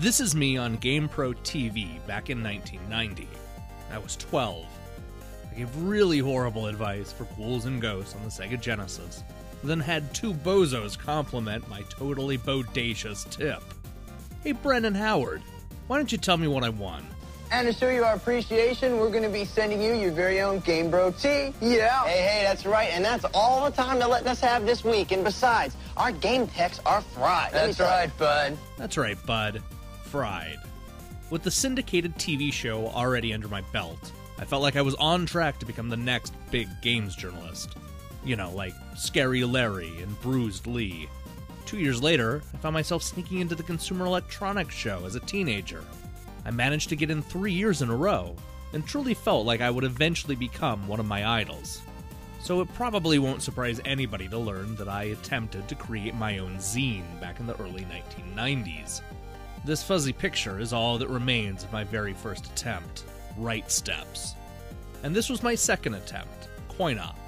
This is me on GamePro TV back in 1990. I was 12. I gave really horrible advice for Ghouls and Ghosts on the Sega Genesis, then had two bozos compliment my totally bodacious tip. Hey Brennan Howard, why don't you tell me what I won? And to show you our appreciation, we're going to be sending you your very own GamePro T. Yeah. Hey, that's right. And that's all the time they're letting us have this week. And besides, our game techs are fried. That's right, bud. That's right, bud. Fried. With the syndicated TV show already under my belt, I felt like I was on track to become the next big games journalist. You know, like Scary Larry and Bruised Lee. 2 years later, I found myself sneaking into the Consumer Electronics Show as a teenager. I managed to get in 3 years in a row, and truly felt like I would eventually become one of my idols. So it probably won't surprise anybody to learn that I attempted to create my own zine back in the early 1990s. This fuzzy picture is all that remains of my very first attempt, Right Steps. And this was my second attempt, Coin Op.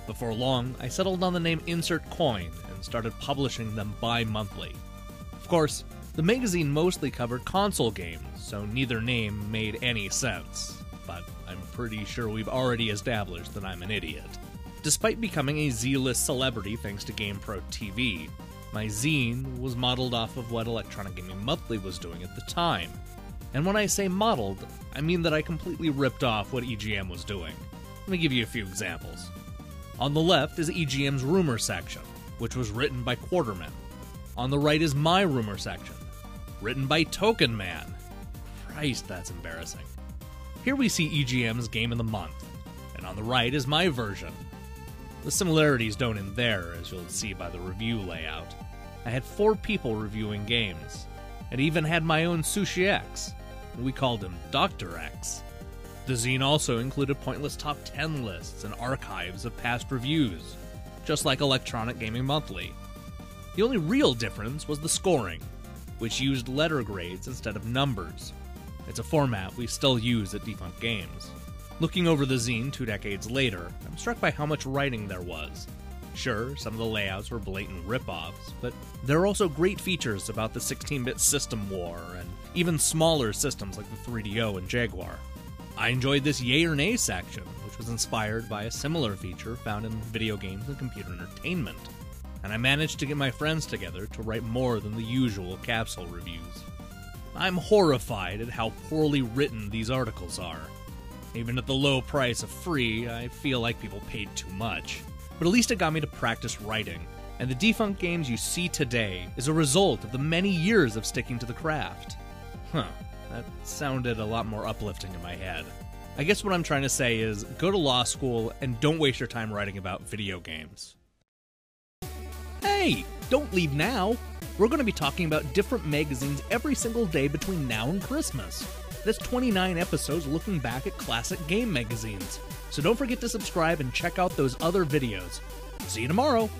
Before long, I settled on the name Insert Coin and started publishing them bi-monthly. Of course, the magazine mostly covered console games, so neither name made any sense, but I'm pretty sure we've already established that I'm an idiot. Despite becoming a Z-list celebrity thanks to GamePro TV, my zine was modeled off of what Electronic Gaming Monthly was doing at the time. And when I say modeled, I mean that I completely ripped off what EGM was doing. Let me give you a few examples. On the left is EGM's rumor section, which was written by Quarterman. On the right is my rumor section, written by Token Man. Christ, that's embarrassing. Here we see EGM's Game of the Month, and on the right is my version. The similarities don't end there, as you'll see by the review layout. I had 4 people reviewing games, and even had my own Sushi X. We called him Dr. X. The zine also included pointless top 10 lists and archives of past reviews, just like Electronic Gaming Monthly. The only real difference was the scoring, which used letter grades instead of numbers. It's a format we still use at Defunct Games. Looking over the zine 2 decades later, I'm struck by how much writing there was. Sure, some of the layouts were blatant rip-offs, but there are also great features about the 16-bit system war, and even smaller systems like the 3DO and Jaguar. I enjoyed this yay or nay section, which was inspired by a similar feature found in video games and computer entertainment. And I managed to get my friends together to write more than the usual capsule reviews. I'm horrified at how poorly written these articles are. Even at the low price of free, I feel like people paid too much. But at least it got me to practice writing, and the Defunct Games you see today is a result of the many years of sticking to the craft. That sounded a lot more uplifting in my head. I guess what I'm trying to say is, go to law school and don't waste your time writing about video games. Hey, don't leave now! We're going to be talking about different magazines every single day between now and Christmas. That's 29 episodes looking back at classic game magazines. So don't forget to subscribe and check out those other videos. See you tomorrow!